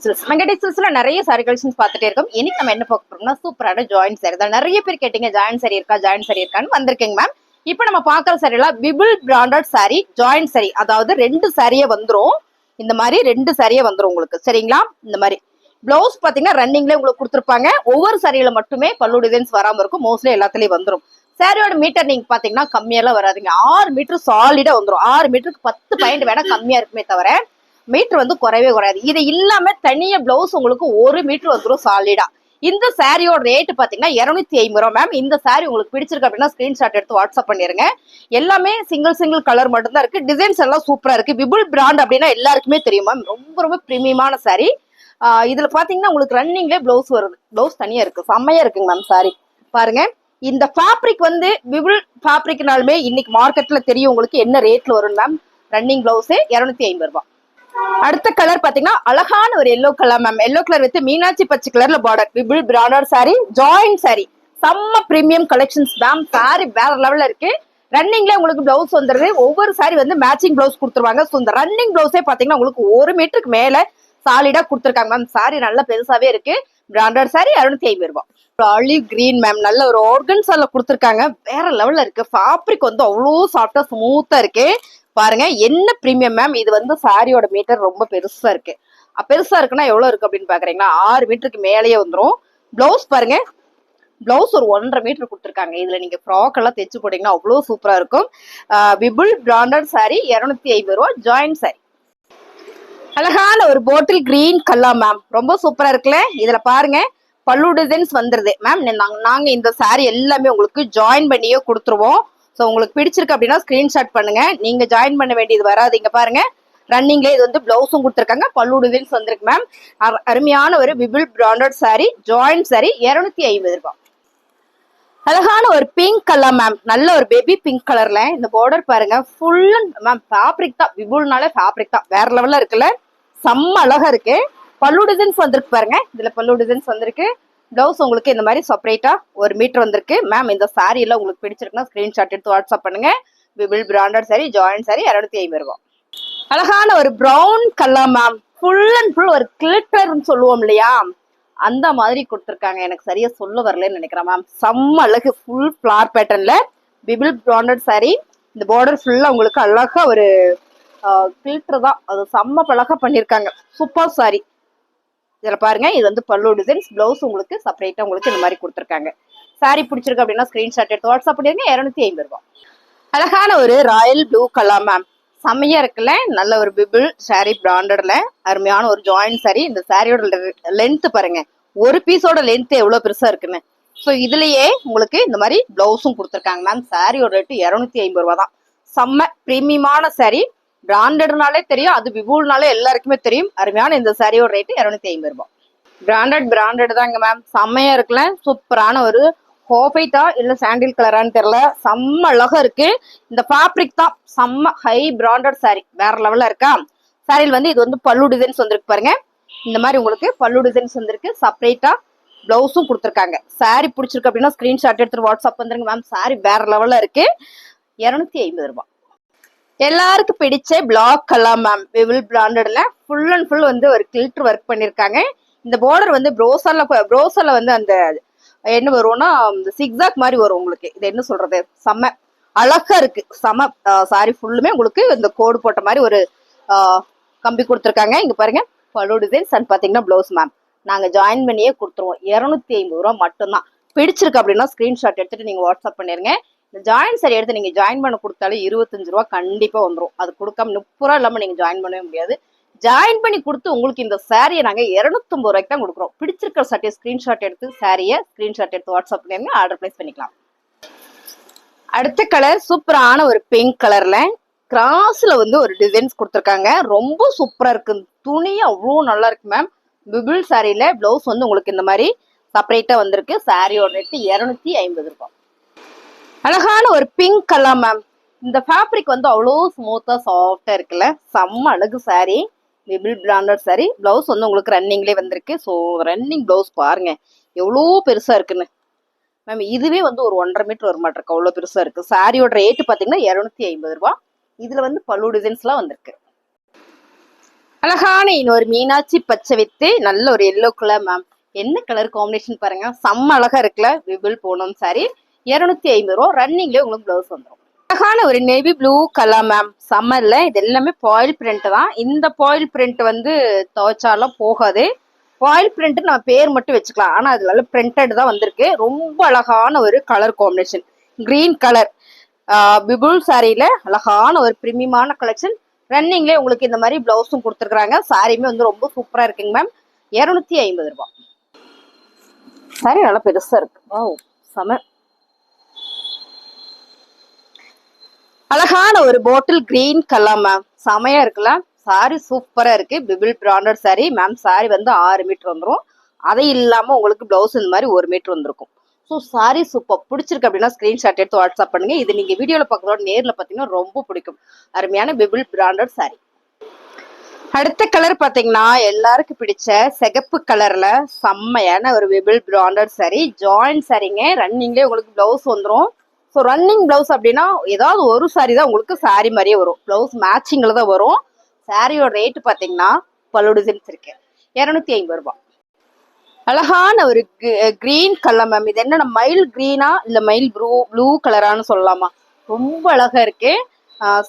சில்க்ஸ்ல நிறைய sorry collections பார்த்துட்டே இருக்கோம். இன்னைக்கு நம்ம என்ன பார்க்க போறோம்னா சூப்பரான ஜாயின்ட் சாரி தான். நிறைய பேர் கேட்டீங்க ஜாயின்ட் சாரி இருக்கா, ஜாயின்ட் சாரி இருக்கான்னு வந்திருக்கேங்க மேம். இப்போ நம்ம பாக்குற சாரியெல்லாம் Vipul branded sari, joint sorry. அதாவது ரெண்டு சாரியே வந்துரும். இந்த மாதிரி ரெண்டு சாரியே வந்துரும் உங்களுக்கு, சரிங்களா? இந்த மாதிரி பிளவுஸ் பாத்தீங்கன்னா ரன்னிங்ல உங்களுக்கு கொடுத்துருப்பாங்க. ஒவ்வொரு சாரியில மட்டுமே பல்லு டிசைன்ஸ் வராம இருக்கும், மோஸ்ட்லி எல்லாத்துலயும் வந்துரும். சாரியோட மீட்டர் நீங்க பாத்தீங்கன்னா கம்மியெல்லாம் வராதுங்க. 6 மீட்டர் சாலிடா வந்துடும். 6 மீட்டருக்கு 10 பாயிண்ட் வேணா கம்மியா இருக்குமே தவிர மீட்டர் வந்து குறையவே குறையாது. இது இல்லாம தனியா பிளவுஸ் உங்களுக்கு 1 மீட்டர் வந்துடும் சாலிடா. இந்த சாரியோட ரேட் பாத்தீங்கன்னா 250 ரூபா மேம். இந்த சாரி உங்களுக்கு பிடிச்சிருக்கு அப்படின்னா ஸ்கிரீன்ஷாட் எடுத்து வாட்ஸ்அப் பண்ணிருங்க. எல்லாமே சிங்கிள் கலர் மட்டும் தான் இருக்கு. டிசைன்ஸ் எல்லாம் சூப்பரா இருக்கு. விபிள் பிராண்ட் அப்படின்னா எல்லாருக்குமே தெரியும் மேம். ரொம்ப பிரீமியமான சாரி. இதுல பாத்தீங்கன்னா உங்களுக்கு ரன்னிங்லேயே பிளவுஸ் வருது. பிளவுஸ் தனியா இருக்கு, செம்மையா இருக்குங்க மேம் சாரி. பாருங்க, இந்த ஃபேப்ரிக் வந்து விபிள் ஃபேப்ரிக்னாலுமே இன்னைக்கு மார்க்கெட்ல தெரியும் உங்களுக்கு என்ன ரேட்ல வரும் மேம். ரன்னிங் பிளவுஸ் 250 ரூபாய். அடுத்த கலர் பாத்தீங்கன்னா அழகான ஒரு yellow colour ma'am. Yellow colour with Meenakshi பச்சை கலர்ல பார்டர். விபிள் பிராண்டட் சாரி, ஜாயின்ட் சாரி, செம்ம பிரீமியம் கலெக்ஷன்ஸ் மேம். சாரி வேற லெவல்ல இருக்கு. ரன்னிங்ல உங்களுக்கு பிளவுஸ் வந்துருது. ஒவ்வொரு சாரி வந்து மேட்சிங் பிளவுஸ் கொடுத்துருவாங்க. ஸோ இந்த ரன்னிங் பிளவுஸே பாத்தீங்கன்னா உங்களுக்கு 1 மீட்டருக்கு மேல சாலிடா கொடுத்துருக்காங்க மேம். சாரி நல்லா பெருசாவே இருக்கு. பிராண்டட் சாரி 250 ரூபாய். ஆலிவ் கிரீன் மேம், நல்ல ஒரு ஆர்கன்ஸால கொடுத்துருக்காங்க. வேற லெவல்ல இருக்கு. ஃபேப்ரிக் வந்து அவ்வளோ சாஃப்டா ஸ்மூத்தா இருக்கு. பாருங்க என்ன பிரீமியம் மேம். இது வந்து சாரியோட மீட்டர் ரொம்ப பெருசா இருக்கு. பெருசா இருக்குன்னா எவ்வளவு இருக்கு அப்படின்னு பாக்குறீங்களா? 6 மீட்டருக்கு மேலேயே வந்துடும். பிளவுஸ் பாருங்க, பிளவுஸ் ஒரு 1.5 மீட்டர் கொடுத்துருக்காங்க. இதுல நீங்க ஃப்ராக் எல்லாம் தைச்சு போட்டீங்கன்னா அவ்வளவு சூப்பரா இருக்கும். விபிள் பிராண்டட் சாரி 250 ரூபாய், ஜாயின்ட் சாரி. அழகான ஒரு பாட்டில் கிரீன் கலர் மேம், ரொம்ப சூப்பரா இருக்குல்ல. இதுல பாருங்க பல்லு டிசைன்ஸ் வந்துருது மேம். நாங்க இந்த சாரி எல்லாமே உங்களுக்கு ஜாயின் பண்ணியே கொடுத்துருவோம். ஸோ உங்களுக்கு பிடிச்சிருக்கு அப்படின்னா ஸ்கிரீன்ஷாட் பண்ணுங்க. நீங்க ஜாயின் பண்ண வேண்டியது வராது. இங்க பாருங்க ரன்னிங்ல இது வந்து பிளவுஸும் கொடுத்துருக்காங்க, பல்லு டிசைன்ஸ் வந்திருக்கு மேம். அருமையான ஒரு Vipul branded sari, joint sorry 250 ரூபாய். அழகான ஒரு பிங்க் கலர் மேம், நல்ல ஒரு பேபி பிங்க் கலர்ல இந்த பார்டர் பாருங்க. ஃபுல் மேம் ஃபேப்ரிக் தான். விபுல்னாலே ஃபேப்ரிக் தான், வேற லெவல்ல இருக்குல்ல. செம்ம அழகா இருக்கு. பல்லு டிசைன்ஸ் வந்திருக்கு பாருங்க. இதுல பல்லு டிசைன்ஸ் வந்திருக்கு. பிளவுஸ் உங்களுக்கு இந்த மாதிரி செப்பரேட்டா 1 மீட்டர் வந்திருக்கு மேம். இந்த சாரி எல்லாம் உங்களுக்கு பிடிச்சிருக்குன்னா ஸ்கிரீன்ஷாட் எடுத்து வாட்ஸ்அப் பண்ணுங்க. Vipul branded sari, joint sorry 250 ரூபாய். அழகான ஒரு brown colour ma'am, full and full ஒரு கிளிட்டர்னு சொல்லுவோம் இல்லையா, அந்த மாதிரி கொடுத்துருக்காங்க. எனக்கு சரியா சொல்ல வரலன்னு நினைக்கிறேன் மேம். செம்ம அழகு. ஃபுல் ஃபிளார் பேட்டர்ன்ல விபிள் பிராண்டட் சாரி. இந்த பார்டர் ஃபுல்லா உங்களுக்கு அழகா ஒரு கிளிட்டர் தான், அது செம்ம அழகா பண்ணிருக்காங்க. Super sorry. இதுல பாருங்க இது வந்து பல்லு டிசைன்ஸ். பிளவுஸ் உங்களுக்கு செப்பரேட்டா உங்களுக்கு இந்த மாதிரி கொடுத்துருக்காங்க. சாரி பிடிச்சிருக்கு அப்படின்னா ஸ்கிரீன்ஷாட் எடுத்து வாட்ஸ்அப் பண்ணிருங்க. 250 ரூபாய். அழகான ஒரு ராயல் ப்ளூ கலர் மேம், செம்மையா இருக்குல்ல. நல்ல ஒரு விபிள் சாரி பிராண்டட்ல அருமையான ஒரு ஜாயின்ட் சாரி. இந்த சாரியோட லென்த் பாருங்க, ஒரு பீஸோட லென்த் எவ்வளவு பெருசா இருக்குன்னு. ஸோ இதுலயே உங்களுக்கு இந்த மாதிரி பிளவுஸும் கொடுத்துருக்காங்க மேம். சாரியோட ரேட்டு 250 ரூபாய் தான். செம்ம பிரீமியமான சாரி. பிராண்டட்னாலே தெரியும், அது விபுல்னாலே எல்லாருக்குமே தெரியும். அருமையான இந்த சாரியோட ரேட்டு 250 ரூபாய். பிராண்டட் தாங்க மேம். செம்மையா இருக்குல்ல. சூப்பரான ஒரு ஹோஃபைட்டா இல்ல சாண்டில் கலரான்னு தெரியல, செம்ம அழகா இருக்கு. இந்த ஃபேப்ரிக் தான் செம்ம ஹை பிராண்டட் சாரி, வேற லெவல்ல இருக்கா. சாரியில் வந்து இது வந்து பல்லு டிசைன்ஸ் வந்திருக்கு பாருங்க. இந்த மாதிரி உங்களுக்கு பல்லு டிசைன்ஸ் வந்திருக்கு. செப்பரேட்டா பிளவுஸும் கொடுத்துருக்காங்க. சாரி பிடிச்சிருக்கு அப்படின்னா ஸ்கிரீன்ஷாட் எடுத்து வாட்ஸ்அப் வந்துருங்க மேம். சாரி வேற லெவல்ல இருக்கு. 250 ரூபாய். எல்லாருக்கும் பிடிச்ச பிளாக் கலர் மேம், விபிள் பிராண்டட்ல ஃபுல் அண்ட் ஃபுல் வந்து ஒரு கில்டர் ஒர்க் பண்ணிருக்காங்க. இந்த பார்டர் வந்து ப்ரோசர்ல வந்து அந்த என்ன வரும்னா சிக்ஸாக் மாதிரி வரும் உங்களுக்கு. இது என்ன சொல்றது, செம்ம அழகா இருக்கு. செம்ம சாரி ஃபுல்லுமே உங்களுக்கு இந்த கோடு போட்ட மாதிரி ஒரு கம்பி கொடுத்துருக்காங்க. இங்க பாருங்க பல்லு டிசைன்ஸ் அண்ட் பாத்தீங்கன்னா பிளவுஸ் மேம். நாங்க ஜாயின் பண்ணியே கொடுத்துருவோம். 250 ரூபாய் மட்டும்தான். பிடிச்சிருக்கு அப்படின்னா ஸ்கிரீன்ஷாட் எடுத்துட்டு நீங்க வாட்ஸ்அப் பண்ணிருங்க. இந்த ஜாயின் சாரி எடுத்து நீங்க ஜாயின் பண்ண கொடுத்தாலே 25 ரூபாய் கண்டிப்பா வந்துடும். அது கொடுக்காம 30 ரூபா இல்லாம நீங்க ஜாயின் பண்ணவே முடியாது. ஜாயின் பண்ணி கொடுத்து உங்களுக்கு இந்த சாரியை நாங்க 250 ரூபாய்க்கு தான் கொடுக்குறோம். பிடிச்சிருக்கிற சாரியை ஸ்கிரீன்ஷாட் எடுத்து சாரியை ஸ்கிரீன்ஷாட் எடுத்து வாட்ஸ்அப் பண்ணிருங்க, ஆர்டர் பிளேஸ் பண்ணிக்கலாம். அடுத்த கலர் சூப்பரான ஒரு பிங்க் கலர்ல கிராஸ்ல வந்து ஒரு டிசைன்ஸ் கொடுத்துருக்காங்க. ரொம்ப சூப்பரா இருக்கு. துணி அவ்வளோ நல்லா இருக்கு மேம். பிபிள் சாரியில பிளவுஸ் வந்து உங்களுக்கு இந்த மாதிரி செப்பரேட்டா வந்திருக்கு. சாரியோட ரேட்டு 250 ரூபாய். அழகான ஒரு பிங்க் கலர் மேம். இந்த ஃபேப்ரிக் வந்து அவ்வளோ ஸ்மூத்தா சாஃப்டா இருக்குல்ல. செம்ம அழகு sorry, Vipul branded sorry. Blouse வந்து உங்களுக்கு ரன்னிங்லேயே வந்திருக்கு. ஸோ ரன்னிங் பிளவுஸ் பாருங்க எவ்வளோ பெருசா இருக்குன்னு மேம். இதுவே வந்து ஒரு 1.5 மீட்டர் வர மாட்டிருக்கு, அவ்வளோ பெருசா இருக்கு. சாரியோட ரேட்டு பார்த்தீங்கன்னா 250 ரூபாய். இதுல வந்து பல்லு டிசைன்ஸ்லாம் வந்திருக்கு. அழகான இன்னொரு மீனாட்சி பச்சை வித்து நல்ல ஒரு எல்லோ கலர் மேம். என்ன கலர் காம்பினேஷன் பாருங்க, செம்ம அழகா இருக்குல்ல. விபிள் பூனம் சாரி 250 ரூபா. ரன்னிங்ல உங்களுக்கு பிளவுஸ் வந்துடும். அழகான ஒரு நேவி ப்ளூ கலர் மேம். சம்மர்ல இது எல்லாமே பாயில் பிரிண்ட் தான். இந்த பாயில் பிரிண்ட் வந்து துவைச்சாலும் போகாது. பாயில் பிரிண்ட் நம்ம பேர் மட்டும் வச்சுக்கலாம். ஆனா அதுல பிரிண்டட் தான் வந்திருக்கு. ரொம்ப அழகான ஒரு கலர் காம்பினேஷன், கிரீன் கலர் பிபுள் சாரியில அழகான ஒரு பிரீமியமான கலெக்ஷன். ரன்னிங்லேயே உங்களுக்கு இந்த மாதிரி பிளவுஸும் கொடுத்துருக்காங்க. சாரியுமே வந்து ரொம்ப சூப்பரா இருக்குங்க மேம். 250 ரூபாய். சாரி நல்லா பெருசா இருக்கு. ஓ செம அழகான ஒரு பாட்டில் கிரீன் கலர் மேம். செமையா இருக்குல்ல. சாரி சூப்பரா இருக்கு. Bipin branded sari ma'am. Sorry வந்து 6 மீட்டர் வந்துடும். அதை இல்லாம உங்களுக்கு பிளவுஸ் இந்த மாதிரி 1 மீட்டர் வந்திருக்கும். So sorry super. பிடிச்சிருக்கு அப்படின்னா ஸ்கிரீன்ஷாட் எடுத்து வாட்ஸ்அப் பண்ணுங்க. இது நீங்க வீடியோல பார்க்கறதோட நேர்ல பாத்தீங்கன்னா ரொம்ப பிடிக்கும். அருமையான பிபிள் பிராண்டட் சாரி. அடுத்த கலர் பாத்தீங்கன்னா எல்லாருக்கும் பிடிச்ச சிகப்பு கலர்ல செம்மையான ஒரு பிபிள் பிராண்டட் சாரி. ஜாயிண்ட் சாரிங்க. ரன்னிங்லேயே உங்களுக்கு பிளவுஸ் வந்துடும். ஸோ ரன்னிங் பிளவுஸ் அப்படின்னா ஏதாவது ஒரு சாரி தான் உங்களுக்கு சாரி மாதிரியே வரும். பிளவுஸ் மேட்சிங்ல தான் வரும். சாரியோட ரேட்டு பாத்தீங்கன்னா பல்லு டிசைன்ஸ் இருக்கு 250 ரூபாய். அழகான ஒரு கிரீன் கலர் மேம். இது என்ன மயில் கிரீனா இல்ல மயில் ப்ளூ கலரானு சொல்லலாமா? ரொம்ப அழகா இருக்கு.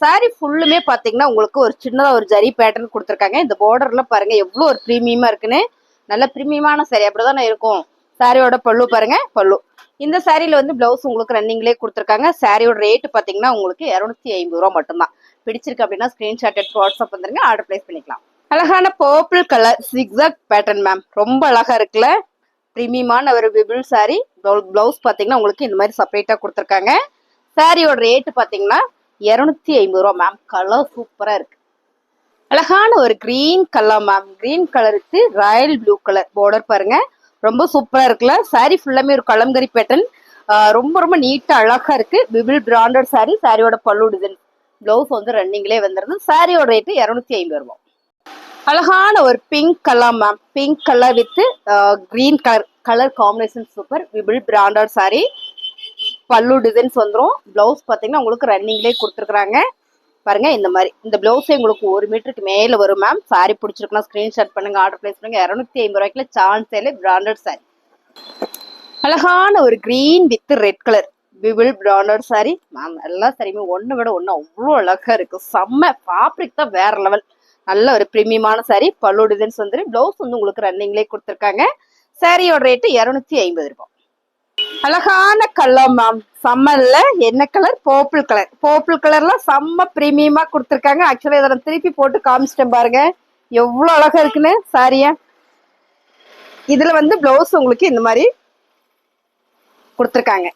சாரி ஃபுல்லுமே பாத்தீங்கன்னா உங்களுக்கு ஒரு சின்னதா ஒரு ஜரி பேட்டர்ன் கொடுத்துருக்காங்க. இந்த பார்டர்ல பாருங்க எவ்வளவு ஒரு பிரீமியமா இருக்குன்னு. நல்ல பிரீமியமான சாரி அப்படிதானே இருக்கும். சாரியோட பல்லு பாருங்க, பல்லு. இந்த சாரியில வந்து பிளவுஸ் உங்களுக்கு ரன்னிங்லேயே கொடுத்துருக்காங்க. சாரியோட ரேட்டு பாத்தீங்கன்னா உங்களுக்கு 250 ரூபா மட்டும்தான். பிடிச்சிருக்கு அப்படின்னா ஸ்கிரீன்ஷாட் எடுத்து வாட்ஸ்அப் வந்துருங்க. ஆர்டர் பிளேஸ் பண்ணிக்கலாம். அழகான பர்பிள் கலர் சிக்ஸாக் பேட்டர்ன் மேம். ரொம்ப அழகா இருக்குல்ல. பிரீமியமான ஒரு பிபிள் சாரி. பிளவுஸ் பாத்தீங்கன்னா உங்களுக்கு இந்த மாதிரி செப்பரேட்டா கொடுத்துருக்காங்க. சாரியோட ரேட்டு பாத்தீங்கன்னா 250 ரூபா மேம். கலர் சூப்பரா இருக்கு. அழகான ஒரு கிரீன் கலர் மேம். கிரீன் கலருக்கு ராயல் ப்ளூ கலர் பார்டர் பாருங்க. ரொம்ப சூப்பரா இருக்குல்ல. சாரி ஃபுல்லாமே ஒரு கலம்கரி பேட்டர்ன். ரொம்ப ரொம்ப நீட்டா அழகா இருக்கு. பிபிள் பிராண்டட் சாரி. சாரியோட பல்லு டிசைன். பிளவுஸ் வந்து ரன்னிங்லேயே வந்துருது. சாரியோட ரேட்டு 250 ரூபாய். அழகான ஒரு pink colour ma'am. Pink colour with green colour combination super. பிபிள் பிராண்டட் சாரி. பல்லு டிசைன்ஸ் வந்துடும். பிளவுஸ் பாத்தீங்கன்னா உங்களுக்கு ரன்னிங்லேயே கொடுத்துருக்காங்க பாருங்க. இந்த மாதிரி இந்த பிளவுஸே உங்களுக்கு 1 மீட்டருக்கு மேல வரும் மேம். சாரி பிடிச்சிருக்குன்னா ஸ்கிரீன்ஷாட் பண்ணுங்க. ஆர்டர் பிளேஸ் பண்ணுங்க. 250 ரூபாய்க்குல சான்ஸ் பிராண்டட் சாரி. அழகான ஒரு கிரீன் வித் ரெட் கலர் பிபிள் பிராண்டட் சாரி மேம். எல்லா சாரியுமே ஒன்னு விட ஒன்னு அவ்வளோ அழகா இருக்கு. செம்ம ஃபேப்ரிக் தான் வேற லெவல். நல்ல ஒரு பிரீமியமான சாரி. பல்லு டிசைன்ஸ் வந்து பிளவுஸ் வந்து உங்களுக்கு ரன்னிங்லேயே கொடுத்துருக்காங்க. சாரியோட ரேட்டு 250 ரூபாய். அழகான கலர் மேம். சம்மர்ல என்ன கலர்? Purple colour. பர்பிள் கலர்ல செம்ம பிரீமியமா கொடுத்துருக்காங்க. ஆக்சுவலா இதை திருப்பி போட்டு காமிச்சிட்டேன் பாருங்க எவ்வளவு அழகா இருக்குன்னு சாரிய. இதுல வந்து பிளவுஸ் உங்களுக்கு இந்த மாதிரி கொடுத்துருக்காங்க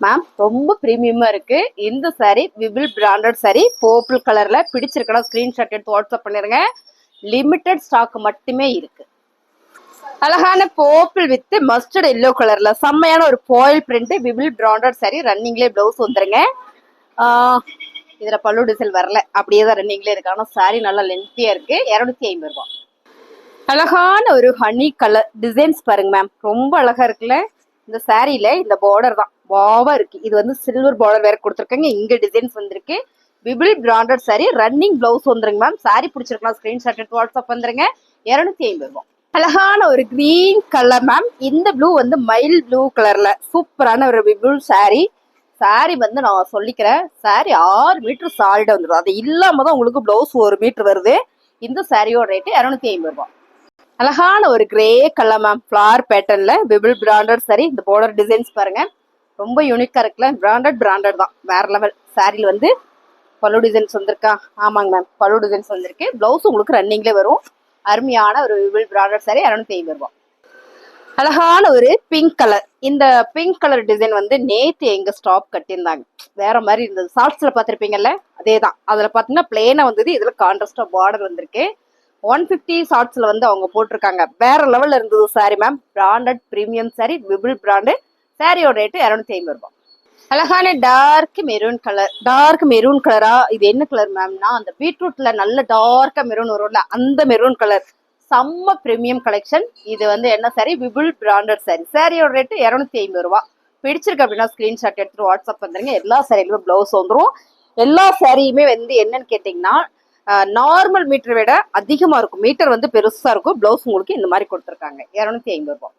மேம். ரொம்ப பிரீமியமா இருக்கு இந்த சாரி. பிபிள் பிராண்டட் சாரி. பர்பிள் கலர்ல. பிடிச்சிருக்கா ஸ்கிரீன்ஷாட் எடுத்து வாட்ஸ்அப் பண்ணிருங்க. லிமிடெட் ஸ்டாக் மட்டுமே இருக்கு. அழகான பர்பிள் வித் மஸ்டர்ட் எல்லோ கலர்ல செம்மையான ஒரு ஃபாயில் பிரிண்ட் பிபிள் பிராண்டட் சாரி. ரன்னிங்லேயே பிளவுஸ் வந்துருங்க. இதுல பல்லு டிசைன் வரல, அப்படியே தான் ரன்னிங்லேயே இருக்கு. ஆனா சாரி நல்லா லென்த்தியா இருக்கு. 250 ரூபாய். அழகான ஒரு ஹனி கலர் டிசைன்ஸ் பாருங்க மேம். ரொம்ப அழகா இருக்குல்ல. இந்த சாரியில இந்த பார்டர் தான் வாவா இருக்கு. இது வந்து சில்வர் பார்டர் வேற கொடுத்துருக்காங்க. இங்க டிசைன்ஸ் வந்திருக்கு. Bipin branded sorry. Running blouse வந்துருங்க மேம். சாரி பிடிச்சிருக்கலாம் ஸ்கிரீன்ஷாட் எடுத்து வாட்ஸ்அப் வந்துருங்க. 250 ரூபாய். அழகான ஒரு கிரீன் கலர் மேம். இந்த ப்ளூ வந்து மயில் ப்ளூ கலர்ல சூப்பரான ஒரு பிபிள் சாரி. சாரி வந்து நான் சொல்லிக்கிறேன். சாரி 6 மீட்டர் சாலிடா வந்துடும். அது இல்லாம தான் உங்களுக்கு பிளவுஸ் 1 மீட்டர் வருது. இந்த சாரியோட ரேட்டு 250 ரூபாய். அழகான ஒரு கிரே கலர் மேம். ஃபிளார் பேட்டர்ன்ல பிபிள் பிராண்டட் சாரி. இந்த பார்டர் டிசைன்ஸ் பாருங்க ரொம்ப யூனிக்கா இருக்குல்ல. பிராண்டட் தான் வேற லெவல். சாரியில வந்து பல்லு டிசைன்ஸ் வந்திருக்கா? ஆமாங்க மேம். பல்லு டிசைன்ஸ் வந்திருக்கு. பிளவுஸ் உங்களுக்கு ரன்னிங்ல வரும். அருமையான ஒரு பிபிள் பிராண்டட் சாரி. 250 ரூபாய். அழகான ஒரு பிங்க் கலர். இந்த பிங்க் கலர் டிசைன் வந்து நேத்து எங்க ஸ்டாப் கட்டியிருந்தாங்க. வேற மாதிரி இருந்தது. ஷார்ட்ஸ்ல பாத்திருப்பீங்கல்ல, அதேதான். அதுல பாத்தீங்கன்னா பிளேனா வந்தது. இதுல கான்ட்ராஸ்டா பார்டர் வந்திருக்கு. 150 ஷார்ட்ஸ்ல வந்து அவங்க போட்டிருக்காங்க. வேற லெவல்ல இருந்தது sari ma'am. Branded premium sari. பிபிள் பிராண்டு. சாரியோட ரேட்டு 250 ரூபாய். அழகான dark maroon colour. Dark maroon கலரா? இது என்ன கலர் மேம்னா அந்த பீட்ரூட்ல நல்ல டார்க்கா மெரூன் வரும்ல, அந்த மெரூன் கலர். செம்ம பிரீமியம் கலெக்ஷன். இது வந்து என்ன சாரி? பிபிள் பிராண்டட் சாரி. சாரியோட ரேட்டு 250 ரூபாய். பிடிச்சிருக்கு அப்படின்னா ஸ்கிரீன்ஷாட் எடுத்துட்டு வாட்ஸ்அப் வந்துருங்க. எல்லா சாரியிலுமே பிளவுஸ் வந்துடும். எல்லா சாரியுமே வந்து என்னன்னு கேட்டீங்கன்னா நார்மல் மீட்டரை விட அதிகமா இருக்கும். மீட்டர் வந்து பெருசா இருக்கும். பிளவுஸ் உங்களுக்கு இந்த மாதிரி கொடுத்துருக்காங்க 250 ரூபாய்.